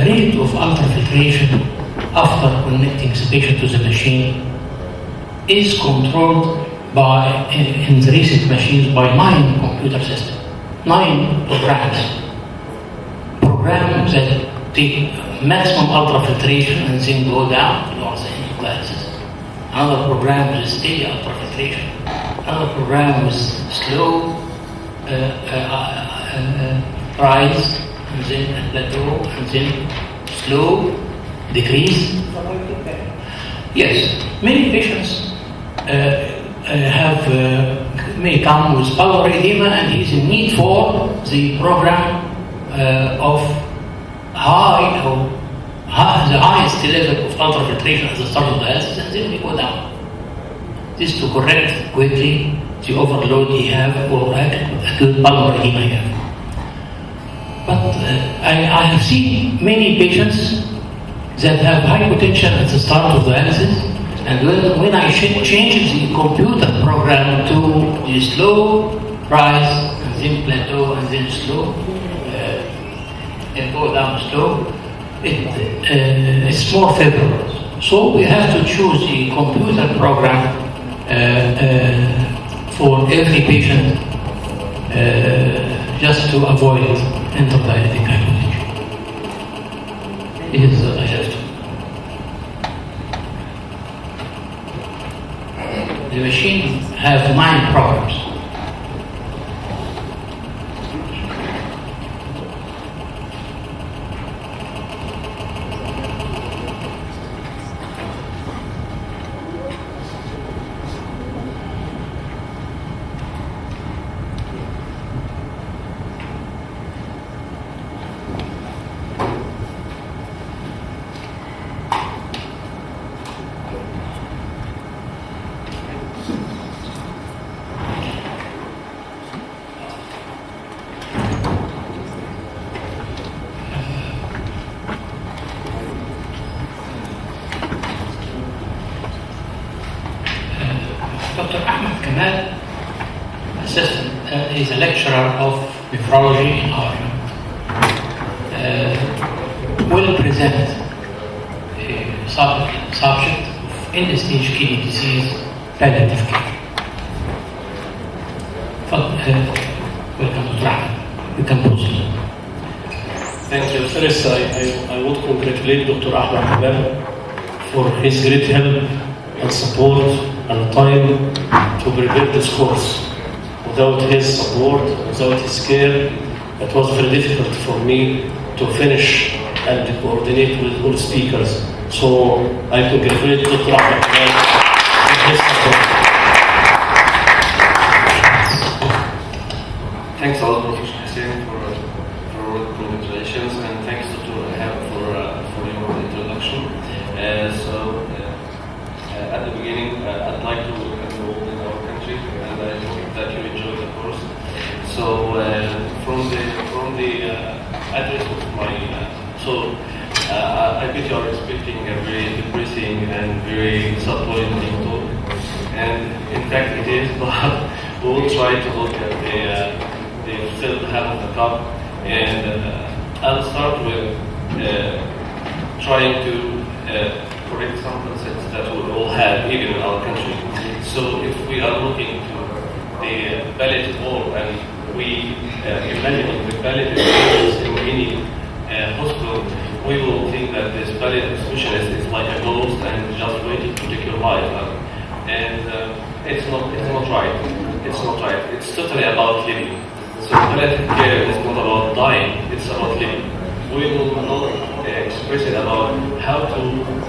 rate of ultrafiltration after connecting the patient to the machine is controlled by, in the recent machines, by 9 computer systems, 9 programs that take maximum ultrafiltration and then go down towards the hemodialysis. Another program will stay ultrafiltration. Another program with slow rise, and then plateau, and then slow decrease. Yes, many patients may come with pulmonary edema, and he is in need for the program of the highest level of ultrafiltration at the start of dialysis, and then we go down. This to correct quickly the overload he have or acute pulmonary edema he have. But I have seen many patients that have hypotension at the start of dialysis, and when I change the computer program to the slow rise, and then plateau, and then slow, and go down slow, it's more favorable. So we have to choose the computer program for every patient just to avoid interdialytic hypotension. This is I have to. The machine has 9 programs. Dr. Ahmed Kamal, assistant, is a lecturer of nephrology in Ireland. Will present a subject of end-stage kidney disease, palliative care. Welcome, Dr. Ahmed. You can proceed. Thank you. First, I would congratulate Dr. Ahmed Kamal for his great help and support and time to prepare this course. Without his support, without his care, it was very difficult for me to finish and coordinate with all speakers. So I congratulate Dr. Ahmed Kamal for his support. Thanks a lot, Professor Hussein, for congratulations, and thanks to Ahmed for your introduction. At the beginning, I'd like to enroll in our country, and I hope that you enjoy the course. So, from the address of my, I bet you are expecting a very depressing and very disappointing talk, and in fact it is. But we'll try to look at the third half of the cup, and I'll start with trying to correct some concepts that we all have, even in our country. So if we are looking to the palliative care, and we imagine the palliative care in any hospital, we will think that this palliative specialist is like a ghost and just waiting to take your life. And it's not right. It's not right. It's totally about living. So palliative care is not about dying, it's about living. We will not express it about how to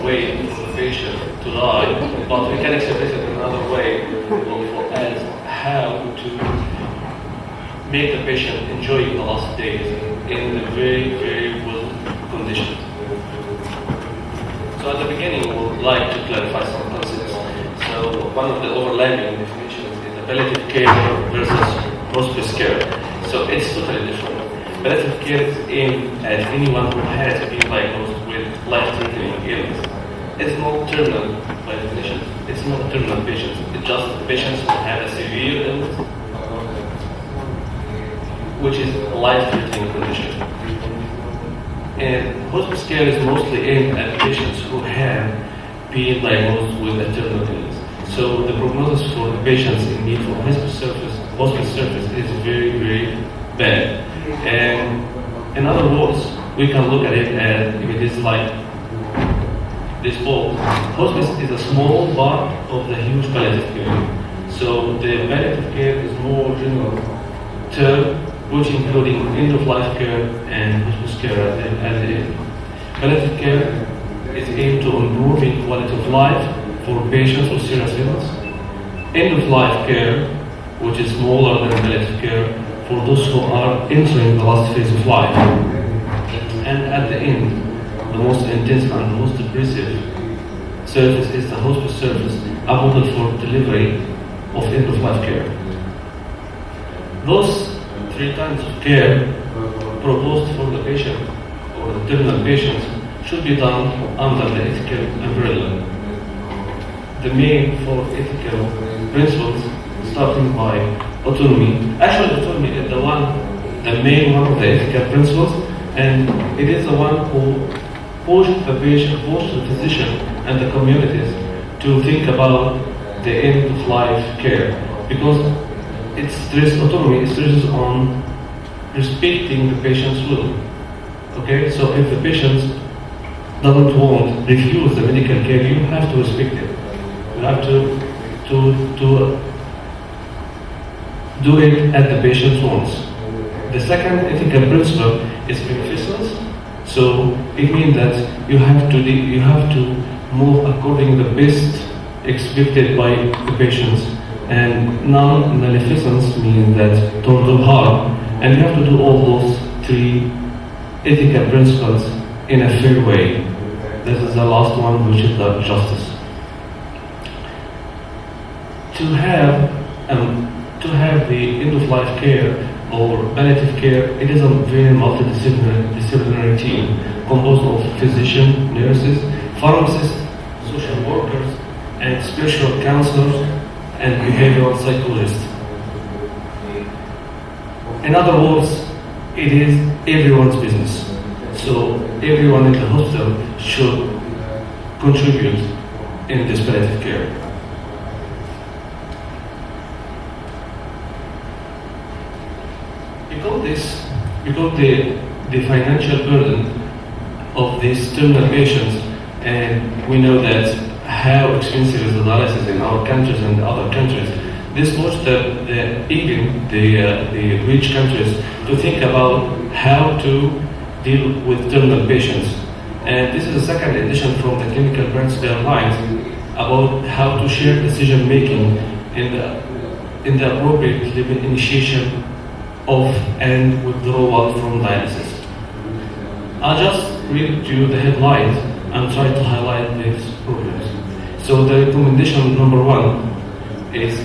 wait for the patient to die, but we can express it in another way as how to make the patient enjoy the last days in a very, very well condition. So at the beginning, we would like to clarify some concepts. So one of the overlapping definitions is the palliative care versus hospice care. So it's totally different. Palliative care is aimed at anyone who has been diagnosed with life-threatening illness. It's not terminal by definition. It's not terminal patients. It's just patients who have a severe illness, which is a life-threatening condition. And hospice care is mostly aimed at patients who have been diagnosed with a terminal illness. So the prognosis for the patients in need for hospice service is very, very bad. And in other words, we can look at it as if it is like this ball. Hospice is a small part of the huge palliative care. So the palliative care is more general term, which including end-of-life care and hospice care at the end. Palliative care is aimed to improving quality of life for patients with serious illness. End-of-life care, which is smaller than palliative care, for those who are entering the last phase of life. And at the end, the most intense and most depressive service is the hospice service, a model for delivery of end-of-life care. Those three kinds of care proposed for the patient or the terminal patients should be done under the ethical umbrella. The main four ethical principles, starting by autonomy. Actually, autonomy is the main one of the ethical principles, and it is the one who pushed the patient, pushed the physician and the communities to think about the end-of-life care, because there is autonomy, it stresses on respecting the patient's will. Okay, so if the patient doesn't want, refuse the medical care, you have to respect it. You have to do it at the patient's wants. The second ethical principle is beneficence. So it means that you have to move according to the best expected by the patients, and non-maleficence means that don't do harm, and you have to do all those three ethical principles in a fair way. This is the last one, which is the justice. To have the end-of-life care or palliative care, it is a very multidisciplinary team composed of physicians, nurses, pharmacists, social workers, and spiritual counselors and behavioral psychologists. In other words, it is everyone's business. So everyone in the hospital should contribute in this palliative care. Because the financial burden of these terminal patients, and we know that how expensive is the dialysis in our countries and other countries, this pushed even the rich countries to think about how to deal with terminal patients. And this is a second edition from the clinical branch guidelines about how to share decision making in the appropriate initiation of and withdrawal from dialysis. I'll just read to you the headlines and try to highlight these problems. So the recommendation number 1 is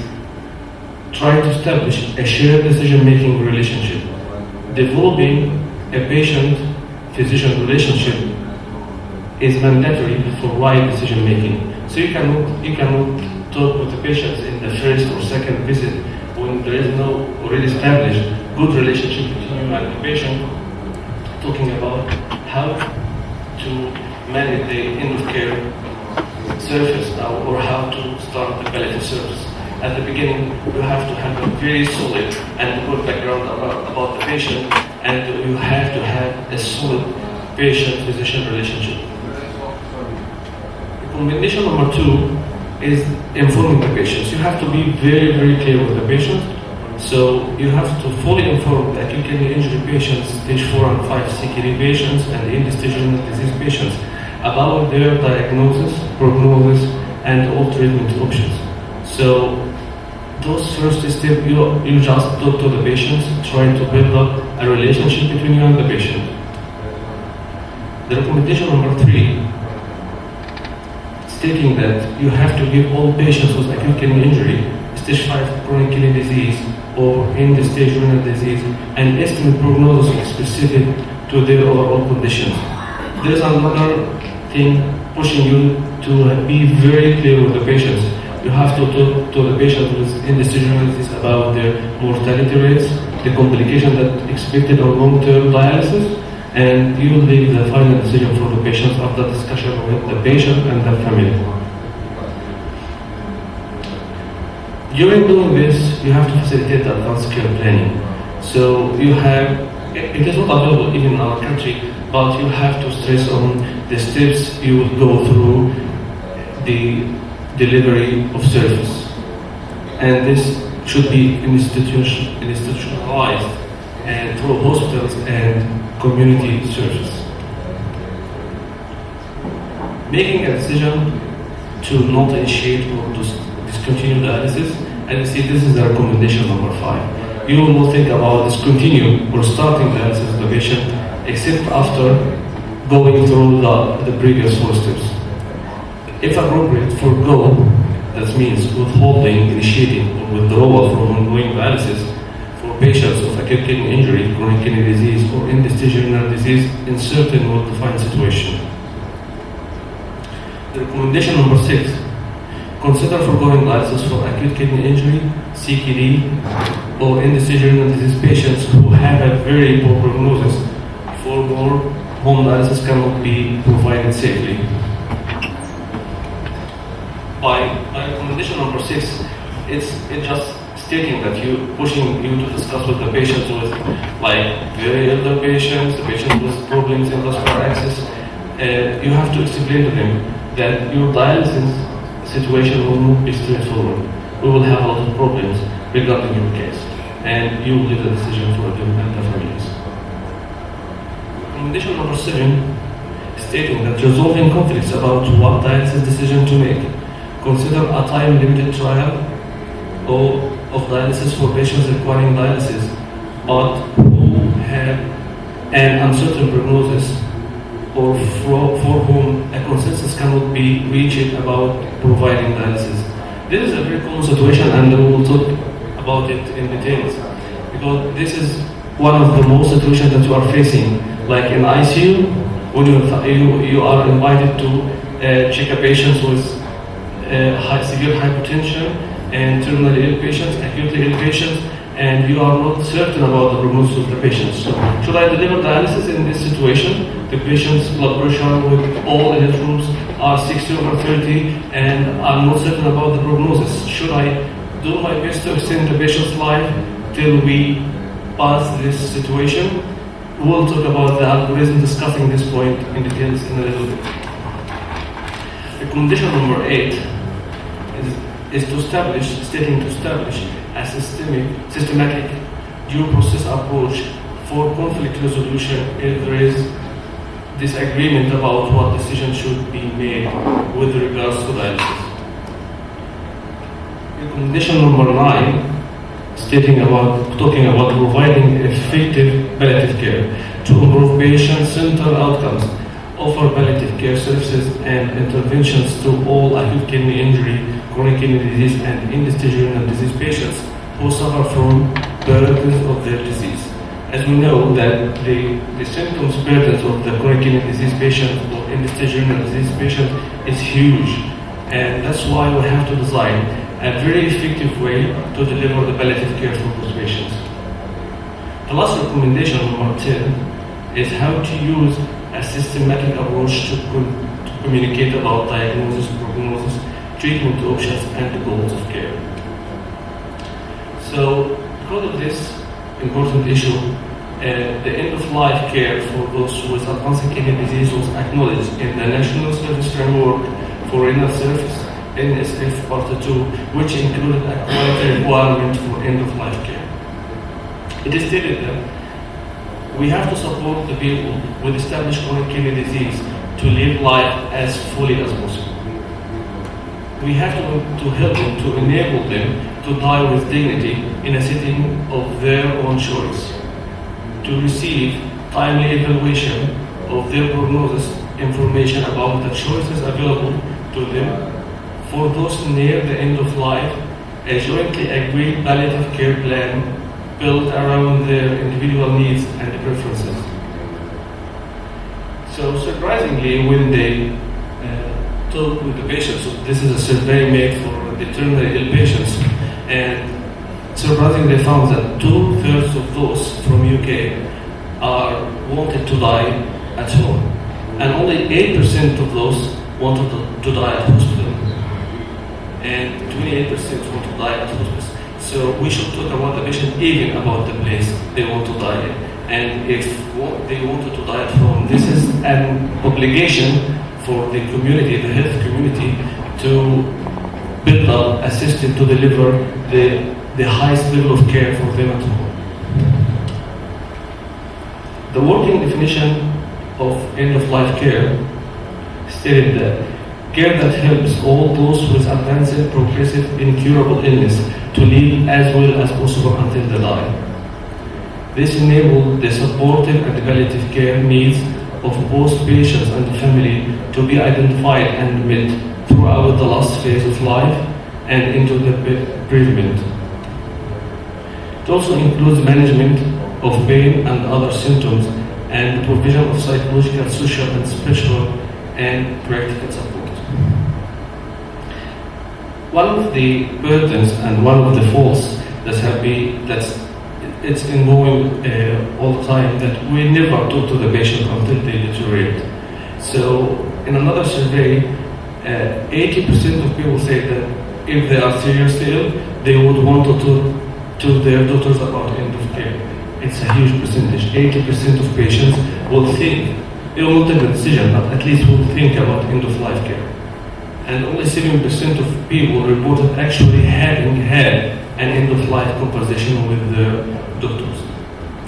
try to establish a shared decision-making relationship. Developing a patient-physician relationship is mandatory for right decision-making. So you cannot talk with the patients in the first or second visit when there is no already established good relationship between you and the patient, talking about how to manage the end-of-care service or how to start the palliative service. At the beginning, you have to have a very solid and good background about the patient, and you have to have a solid patient-physician relationship. Recommendation number 2 is informing the patients. You have to be very, very clear with the patient. So you have to fully inform the acute kidney injury patients, stage 4 and 5 CKD patients, and end-stage renal disease patients about their diagnosis, prognosis, and all treatment options. So those first steps, you just talk to the patients, trying to build up a relationship between you and the patient. The recommendation number 3, stating that you have to give all patients with acute kidney injury, stage 5 chronic kidney disease, or end-stage renal disease, an estimate prognosis specific to their overall conditions. There is another thing pushing you to be very clear with the patients. You have to talk to the patient with end-stage renal disease about their mortality rates, the complications that expected on long-term dialysis, and you will leave the final decision for the patient after discussion with the patient and the family. During doing this, you have to facilitate advanced care planning. So you have, it is not available even in our country, but you have to stress on the steps you will go through the delivery of service. And this should be institutionalized and through hospitals and community service. Making a decision to not initiate or to discontinue dialysis, and you see this is the recommendation number 5. You will not think about discontinue or starting dialysis of the patient except after going through the previous 4 steps. If appropriate, forego, that means withholding, initiating, or withdrawal from ongoing dialysis for patients of acute kidney injury, chronic kidney disease, or end-stage renal disease in certain well-defined situations. The recommendation number 6, consider foregoing dialysis for acute kidney injury, CKD, or end-stage renal disease patients who have a very poor prognosis. For more, home dialysis cannot be provided safely. By recommendation number 6, it's just stating that pushing you to discuss with the patients with like very elder patients, the patients with problems in vascular access. You have to explain to them that your dialysis situation will not be straightforward. We will have a lot of problems regarding your case, and you will leave the decision for them and the families. Recommendation number 7, stating that resolving conflicts about what dialysis decision to make. Consider a time-limited trial of dialysis for patients requiring dialysis, but who have an uncertain prognosis or for whom a consensus cannot be reached about providing dialysis. This is a very common situation, and we will talk about it in details, because this is one of the most situations that you are facing, like in ICU, when you are invited to check a patient with severe hypertension and terminally ill patients, acutely ill patients, and you are not certain about the prognosis of the patients. So, should I deliver dialysis in this situation? The patient's blood pressure with all electrodes are 60/30, and I'm not certain about the prognosis. Should I do my best to extend the patient's life till we pass this situation? We'll talk about the algorithm, discussing this point in details in a little bit. Recommendation number 8 is to establish a systematic due process approach for conflict resolution if there is disagreement about what decision should be made with regards to dialysis. Recommendation number 9, talking about providing effective palliative care to improve patient-centered outcomes. Offer palliative care services and interventions to all acute kidney injury, chronic kidney disease, and end-stage renal disease patients who suffer from burdens of their disease. As we know that the symptoms burdens of the chronic kidney disease patient or end-stage renal disease patient is huge, and that's why we have to design a very effective way to deliver the palliative care for those patients. The last recommendation, number 10, is how to use a systematic approach to communicate about diagnosis, prognosis, treatment options, and the goals of care. So, because of this important issue, the end-of-life care for those with advanced kidney disease was acknowledged in the National Service Framework for Renal Service, NSF Part 2, which included a quality requirement for end-of-life care. It is stated that we have to support the people with established chronic kidney disease to live life as fully as possible. We have to help them, to enable them to die with dignity in a setting of their own choice, to receive timely evaluation of their prognosis, information about the choices available to them. For those near the end of life, a jointly agreed palliative care plan built around their individual needs and preferences. So surprisingly, when they talk with the patients, this is a survey made for the terminally ill patients, and surprisingly they found that 2/3 of those from UK are wanted to die at home, and only 8% of those wanted to die at hospital, and 28% want to die at hospice. So we should talk about the patient, even about the place they want to die in. And if they wanted to die at home, this is an obligation for the community, the health community, to build up a system to deliver the highest level of care for them at home. The working definition of end-of-life care stated that care that helps all those with advanced, progressive, incurable illness to live as well as possible until they die. This enables the supportive and palliative care needs of both patients and the family to be identified and met throughout the last phase of life and into the bereavement. It also includes management of pain and other symptoms and the provision of psychological, social, and spiritual and practical support. One of the burdens and one of the faults it's involving all the time, that we never talk to the patient until they deteriorate. So in another survey, 80% of people say that if they are seriously ill, they would want to talk to their doctors about end of care. It's a huge percentage. 80% of patients will think, they will take a decision, but at least will think about end of life care. And only 7% of people reported actually having had an end-of-life conversation with their doctors.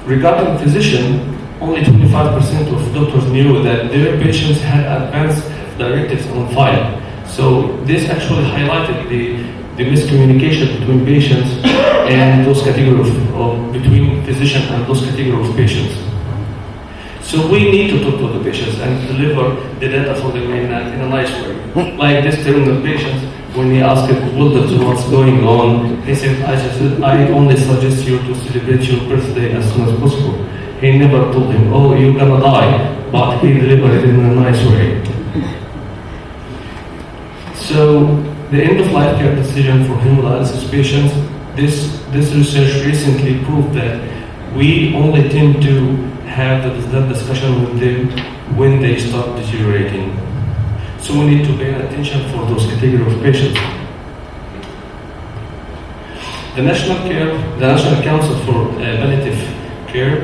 Regarding physician, only 25% of doctors knew that their patients had advanced directives on file. So this actually highlighted the miscommunication between patients and those categories of between physician and those categories of patients. So we need to talk to the patients and deliver the data for them in a nice way. Like this terminal patient, when he asked, well, doctor, what's going on? He said, I only suggest you to celebrate your birthday as soon as possible. He never told him, oh, you're gonna die, but he delivered it in a nice way. So the end-of-life care decision for hemodialysis patients, this research recently proved that we only tend to have that discussion with them when they start deteriorating. So we need to pay attention for those category of patients. The National Council for Palliative Care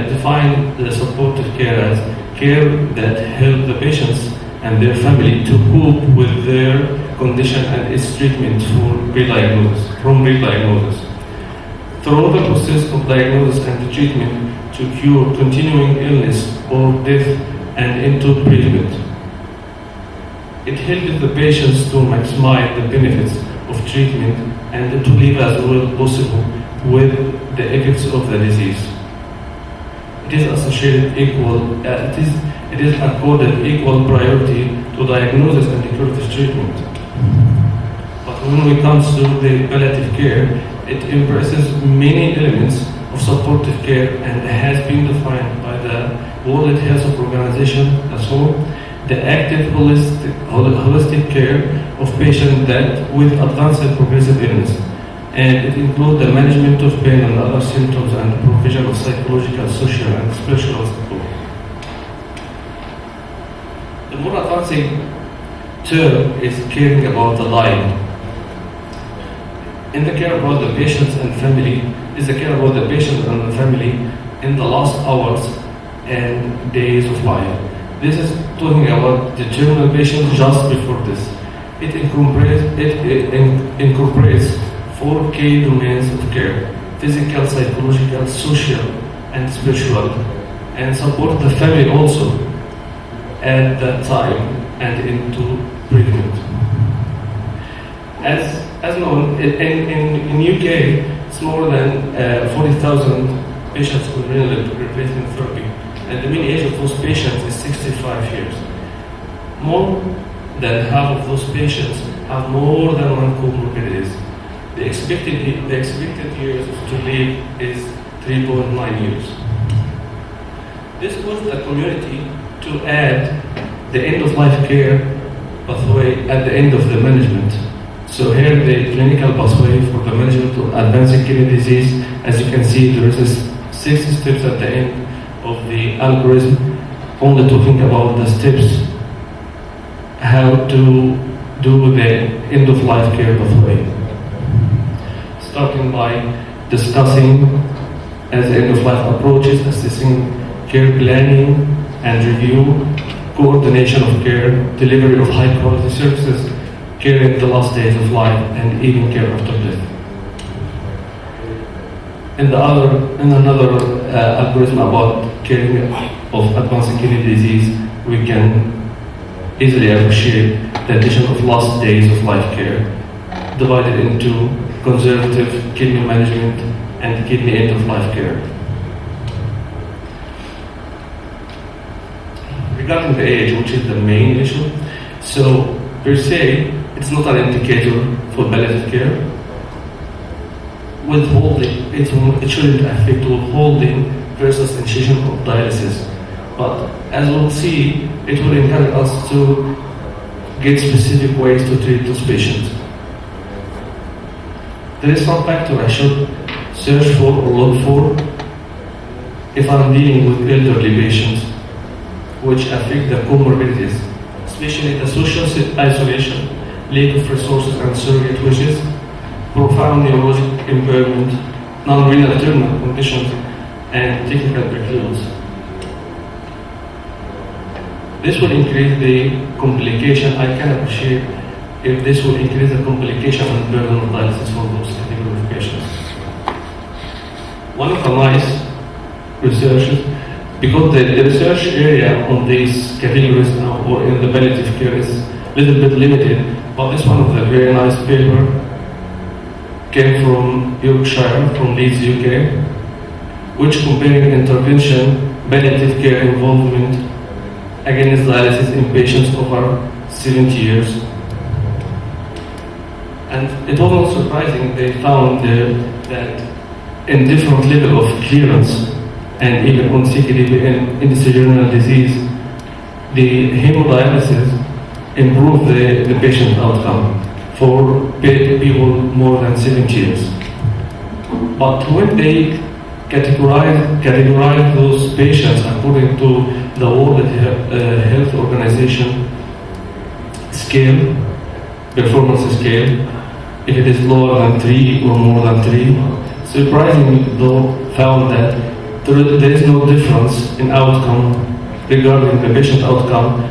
defined the supportive care as care that helps the patients and their family to cope with their condition and its treatment from pre-diagnosis. Through the process of diagnosis and treatment to cure continuing illness or death and into bereavement. It helps the patients to maximize the benefits of treatment and to live as well as possible with the effects of the disease. It is associated it is accorded equal priority to diagnosis and curative treatment. But when it comes to the palliative care, it embraces many elements of supportive care and has been defined by the World Health Organization as well, the active holistic care of patients that with advanced and progressive illness. And it includes the management of pain and other symptoms and the provision of psychological, social, and spiritual support. The more advancing term is caring about the dying. In the care about the patients and family, is the care about the patient and the family in the last hours and days of life. This is talking about the terminal patient just before this. It incorporates 4 key domains of care: physical, psychological, social, and spiritual, and support the family also at that time and into bereavement. As known, in UK, it's more than 40,000 patients with renal replacement therapy, and the mean age of those patients is 65 years. More than half of those patients have more than one comorbidities. The expected years to live is 3.9 years. This caused the community to add the end-of-life care pathway at the end of the management. So here the clinical pathway for the management of advanced kidney disease, as you can see, there is 6 steps at the end of the algorithm, only talking about the steps how to do the end-of-life care pathway. Starting by discussing as end-of-life approaches, assessing care planning and review, coordination of care, delivery of high-quality services, care in the last days of life, and even care after death. In another algorithm about caring of advanced kidney disease, we can easily appreciate the addition of last days of life care, divided into conservative kidney management and kidney end-of-life care. Regarding the age, which is the main issue, so per se, it's not an indicator for palliative care. Withholding, it shouldn't affect withholding versus initiation of dialysis. But as we'll see, it will encourage us to get specific ways to treat those patients. There is some factor I should search for or look for if I'm dealing with elderly patients, which affect the comorbidities, especially the social isolation, lack of resources and surrogate wishes, profound neurologic impairment, non-renal terminal conditions, and technical precludes. This will increase the complication. I can appreciate if this will increase the complication and burden of dialysis for those category of patients. One of the nice researches, because the research area on these categories now or in the palliative care is a little bit limited, but this one of the very nice paper came from Yorkshire, from Leeds, UK, which comparing intervention, palliative care involvement against dialysis in patients over 70 years. And it was not surprising, they found that in different level of clearance and even on CKD and interstitial disease, the hemodialysis improved the patient outcome for people more than 70 years. But when they categorize those patients according to the World Health Organization scale, performance scale, if it is lower than 3 or more than 3, surprisingly though found that there is no difference in outcome regarding the patient outcome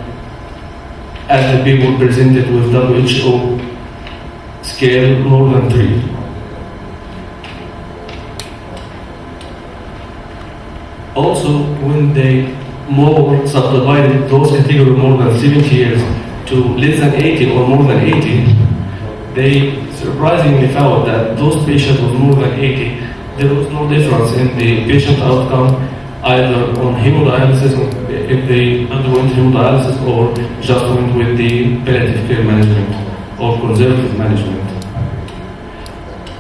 as the people presented with WHO scale more than 3. Also, when they more subdivided those categories more than 70 years to less than 80 or more than 80, they surprisingly found that those patients with more than 80, there was no difference in the patient outcome either on hemodialysis, if they underwent hemodialysis or just went with the palliative care management or conservative management.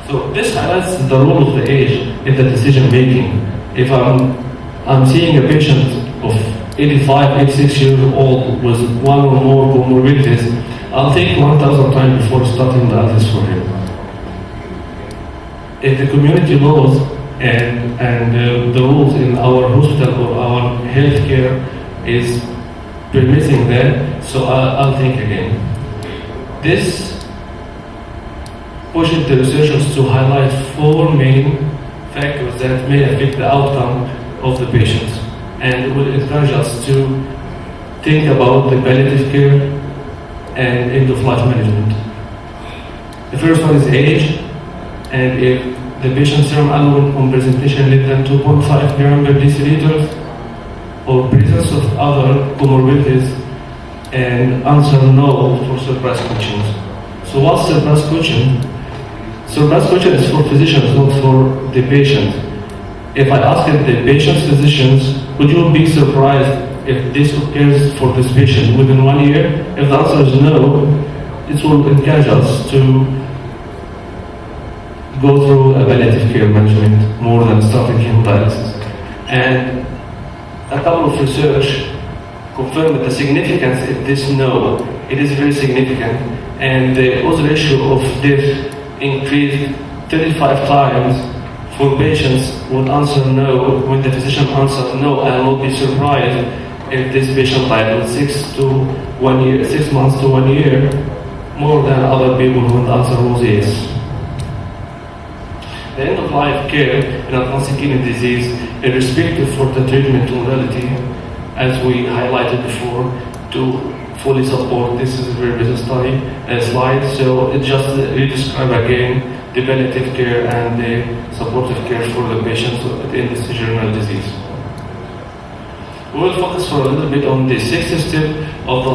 So this highlights the role of the age in the decision making. If I'm seeing a patient of 85, 86 years old with one or more comorbidities, I'll think 1,000 times before starting dialysis for him. If the community laws and the rules in our hospital or our healthcare is permitting that, so I'll think again. This pushes the researchers to highlight 4 main factors that may affect the outcome of the patients, and will encourage us to think about the palliative care and end-of-life management. The first one is age, and if the patient's serum albumin on presentation less than 2.5 gram per deciliter, or presence of other comorbidities, and answer no for surprise questions. So what's surprise question? Surprise question is for physicians, not for the patient. If I ask the patient's physicians, would you be surprised if this occurs for this patient within 1 year? If the answer is no, it will encourage us to go through a palliative care management more than starting hemodialysis. And a couple of research confirmed the significance of this no. It is very significant, and the odds ratio of death increased 35 times when patients would answer no, when the physician answered no, I will not be surprised if this patient died with 6 months to 1 year, more than other people who the answer was yes. The end-of-life care in advanced kidney disease, irrespective for the treatment modality, as we highlighted before, to fully support. This is a very busy slide, so it just re-describe again the palliative care and the supportive care for the patients with end-stage disease. We will focus for a little bit on the 6th step of the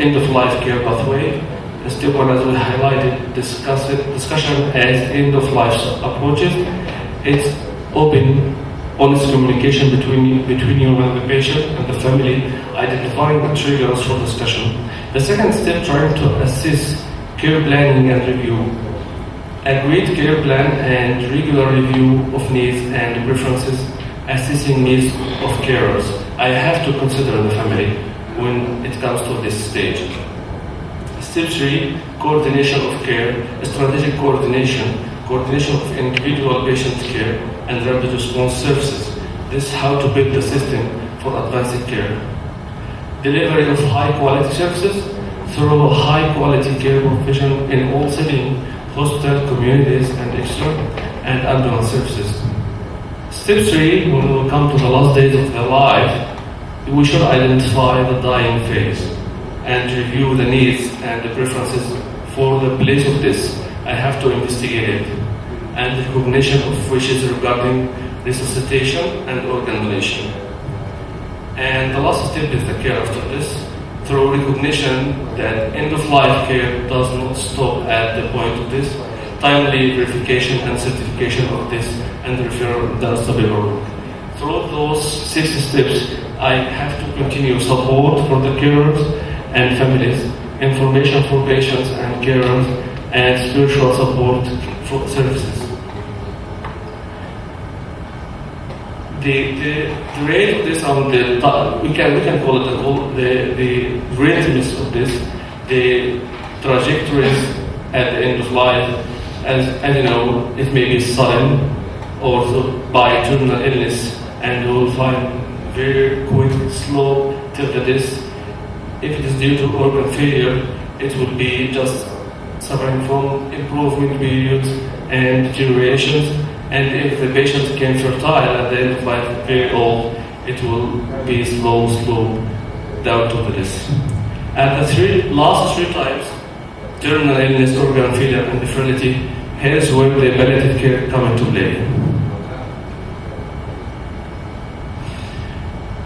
end-of-life care pathway. Step 1, as we highlighted, discussion as end-of-life approaches. It's open, honest communication between you and the patient and the family, identifying the triggers for discussion. The second step, trying to assess care planning and review. Agreed care plan and regular review of needs and preferences, assessing needs of carers. I have to consider the family when it comes to this stage. Step 3, coordination of care, strategic coordination of individual patient care and rapid response services. This is how to build the system for advanced care. Delivery of high quality services through high quality care provision in all settings, hospital, communities, and extra and ambulance services. Step 3, when we come to the last days of their life, we should identify the dying phase and review the needs and the preferences for the place of this. I have to investigate it. And recognition of wishes regarding resuscitation and organ donation. And the last step is the care after this, through recognition that end-of-life care does not stop at the point of this, timely verification and certification of this, and referral does the paperwork. Through those 6 steps, I have to continue support for the carers and families, information for patients and carers, and spiritual support for services. The rate of this on the we can call it the rateness of this, the trajectories at the end of life, as you know, it may be sudden or by terminal illness, and you will find very quick slope till the death. If it is due to organ failure, it will be just suffering from improvement periods and deteriorations. And if the patient became fertile at the end of life, very old, it will be slow down to the death. At the last three types, terminal illness, organ failure, and deformity, here's where the palliative care come into play.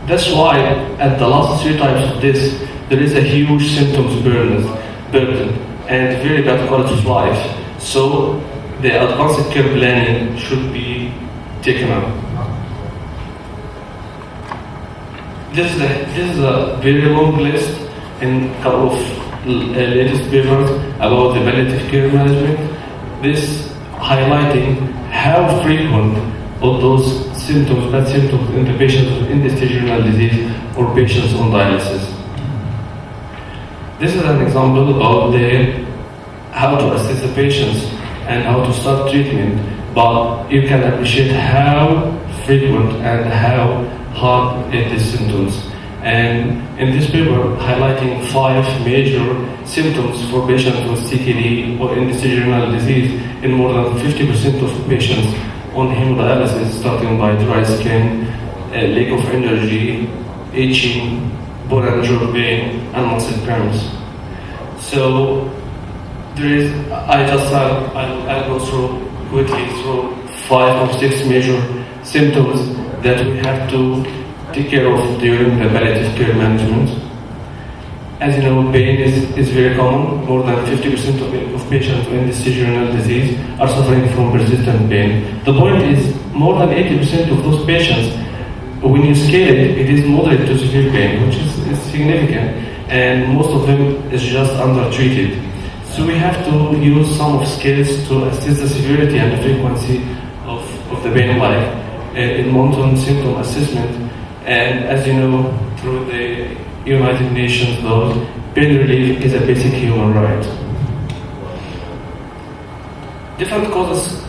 That's why at the last 3 types of this, there is a huge symptoms burden and very bad quality of life. So the advanced care planning should be taken up. This is a very long list in a couple of latest papers about the palliative care management. This highlighting how frequent of those symptoms, bad symptoms in the patients with end-stage renal disease or patients on dialysis. This is an example about how to assess the patients and how to start treatment, but you can appreciate how frequent and how hard it is symptoms. And in this paper, highlighting 5 major symptoms for patients with CKD or end-stage renal disease in more than 50% of patients on hemodialysis, starting by dry skin, lack of energy, itching, bone and joint pain, and muscle cramps. So I'll go quickly through 5 or 6 major symptoms that we have to take care of during the palliative care management. As you know, pain is very common. More than 50% of patients with end-stage renal disease are suffering from persistent pain. The point is, more than 80% of those patients, when you scale it, it is moderate to severe pain, which is significant, and most of them is just undertreated. So we have to use some of scales to assess the severity and the frequency of the pain, like in monotone symptom assessment. And as you know, through the United Nations laws, pain relief is a basic human right. Different causes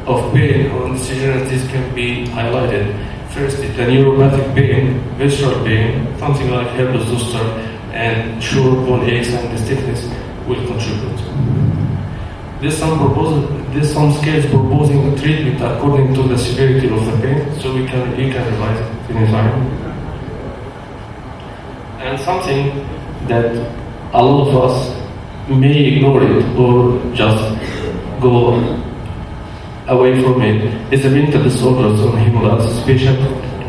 of pain or uncertainties can be highlighted. Firstly, the neuropathic pain, visceral pain, something like herpes zoster and sure bone aches and stiffness will contribute. There's some scales proposing a treatment according to the severity of the pain, so you can revise it anytime. And something that a lot of us may ignore it or just go away from it is the mental disorders on hemodialysis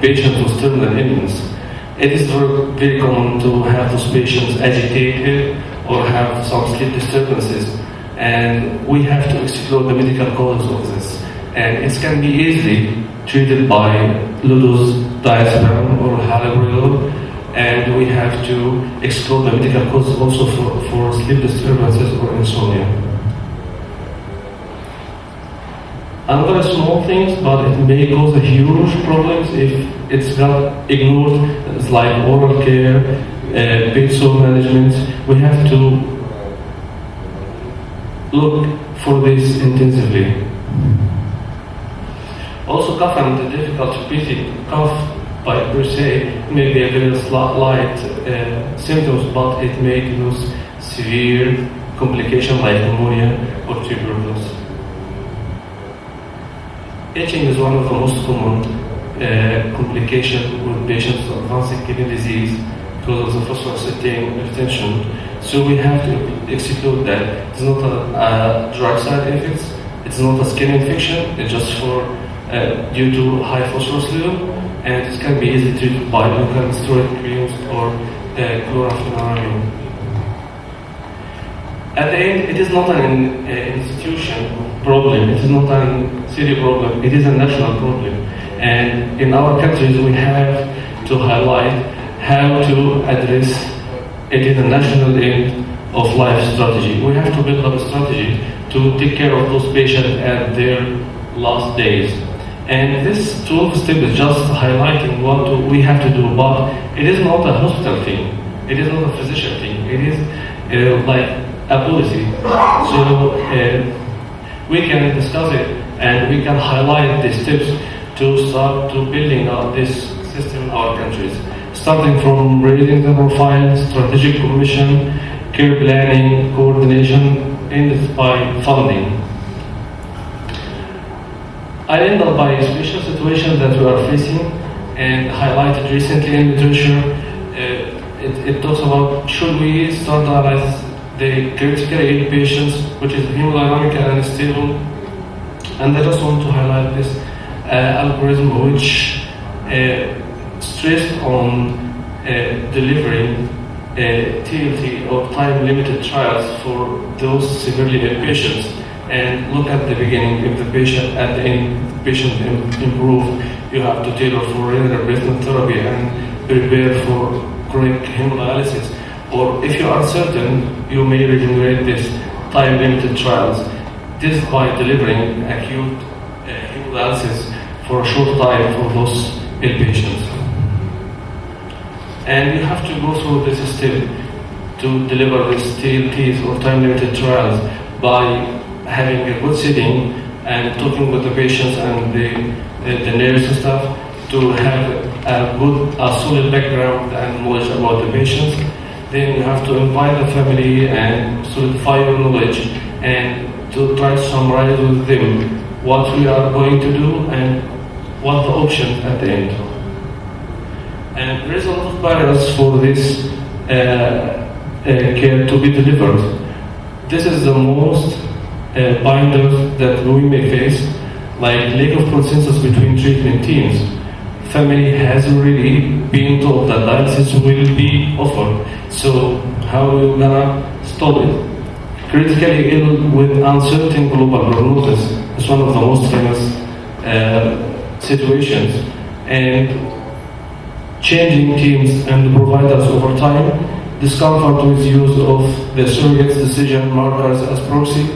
patients with terminal illness. It is very common to have those patients agitated or have some sleep disturbances, and we have to explore the medical causes of this. And it can be easily treated by low-dose diazepam or haloperidol, and we have to explore the medical causes also for sleep disturbances or insomnia. Another small things, but it may cause a huge problems if it's got ignored. It's like oral care, pain sore management. We have to look for this intensively. Also, cough and difficult breathing. Cough by per se may be a very light symptoms, but it may cause severe complications like pneumonia or tuberculosis. Itching is one of the most common complications with patients with advanced kidney disease because of the phosphocytin retention. So we have to exclude that. It's not a drug side effects. It's not a skin infection. It's just for due to high phosphorus level, and it can be easily treated by local steroid creams or chlorampheniramine. At the end, it is not an institution problem, it is not a city problem, it is a national problem. And in our countries, we have to highlight how to address it in a national end of life strategy. We have to build up a strategy to take care of those patients at their last days. And this 12 step is just highlighting what we have to do, but it is not a hospital thing, it is not a physician thing, it is like a policy. So we can discuss it and we can highlight the steps to start to building up this system in our countries, starting from raising the profile, strategic commission, care planning, coordination, and by funding. I end up by special situations that we are facing and highlighted recently in literature. It talks about should we start to analyze the critically ill patients, which is hemodynamically unstable. And I just want to highlight this algorithm which stressed on delivering TLT or time-limited trials for those severely ill patients, and look at the beginning. If the patient at the end, the patient improve, you have to tailor for renal replacement therapy and prepare for chronic hemodialysis. Or if you are certain, you may regenerate this time-limited trials. This by delivering acute hemodialysis for a short time for those ill patients. And you have to go through this step to deliver these TLTs or time-limited trials by having a good setting and talking with the patients and the nurse and stuff to have a solid background and knowledge about the patients. Then you have to invite the family and solidify your knowledge and to try to summarize with them what we are going to do and what the options at the end. And there is a lot of barriers for this care to be delivered. This is the most binders that we may face, like lack of consensus between treatment teams. Family has already been told that dialysis will be offered, so how are we gonna stop it? Critically ill with uncertain global prognosis is one of the most famous situations, and changing teams and providers over time, discomfort with use of the surrogate's decision markers as proxy.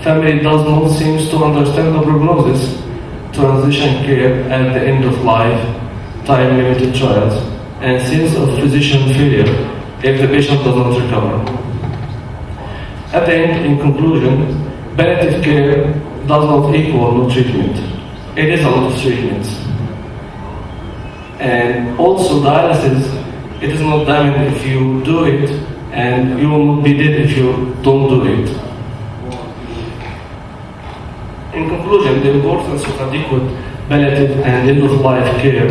Family does not seem to understand the prognosis, transition care at the end of life, time-limited trials, and sense of physician failure if the patient does not recover. At the end, in conclusion, palliative care does not equal no treatment. It is a lot of treatments. And also dialysis, it is not damaging if you do it, and you will not be dead if you don't do it. In conclusion, the importance of adequate palliative and end-of-life care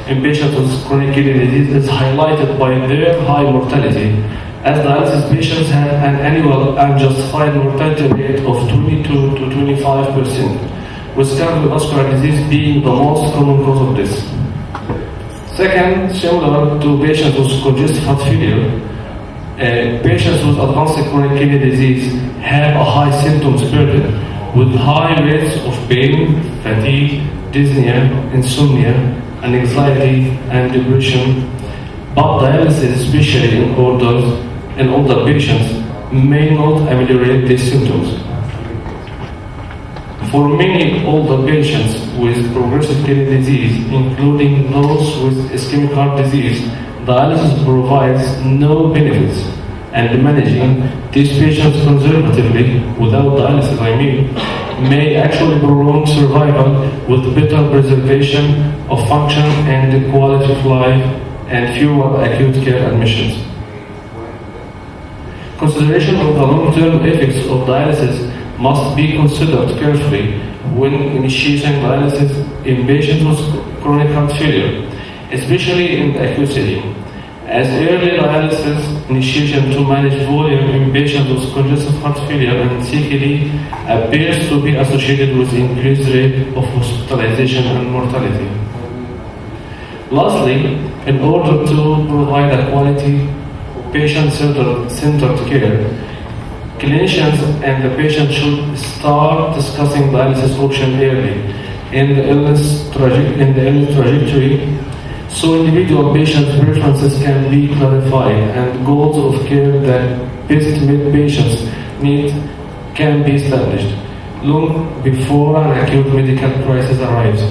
in patients with chronic kidney disease is highlighted by their high mortality, as dialysis patients have an annual unjustified mortality rate of 22 to 25%, with cardiovascular disease being the most common cause of this. Second, similar to patients with congestive heart failure, patients with advanced chronic kidney disease have a high symptoms burden, with high rates of pain, fatigue, dyspnea, insomnia, and anxiety and depression. But dialysis, especially in older patients, may not ameliorate these symptoms. For many older patients with progressive kidney disease, including those with ischemic heart disease, dialysis provides no benefits, and managing these patients conservatively, without dialysis may actually prolong survival with better preservation of function and quality of life and fewer acute care admissions. Consideration of the long-term effects of dialysis must be considered carefully when initiating dialysis in patients with chronic heart failure, especially in the acute setting, as early dialysis initiation to manage volume in patients with congestive heart failure and CKD appears to be associated with increased rate of hospitalization and mortality. Lastly, in order to provide a quality patient-centered care, clinicians and the patient should start discussing dialysis option early in the illness trajectory, so individual patient preferences can be clarified and goals of care that best meet patients' needs can be established long before an acute medical crisis arrives.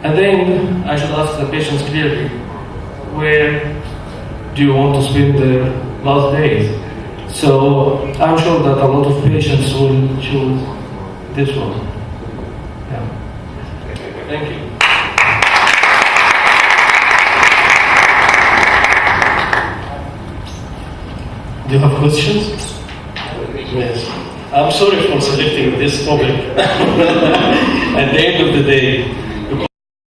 And then I should ask the patients clearly, where do you want to spend their last days? So I'm sure that a lot of patients will choose this one. Yeah. Thank you. Do you have questions? Yes. I'm sorry for selecting this topic. At the end of the day,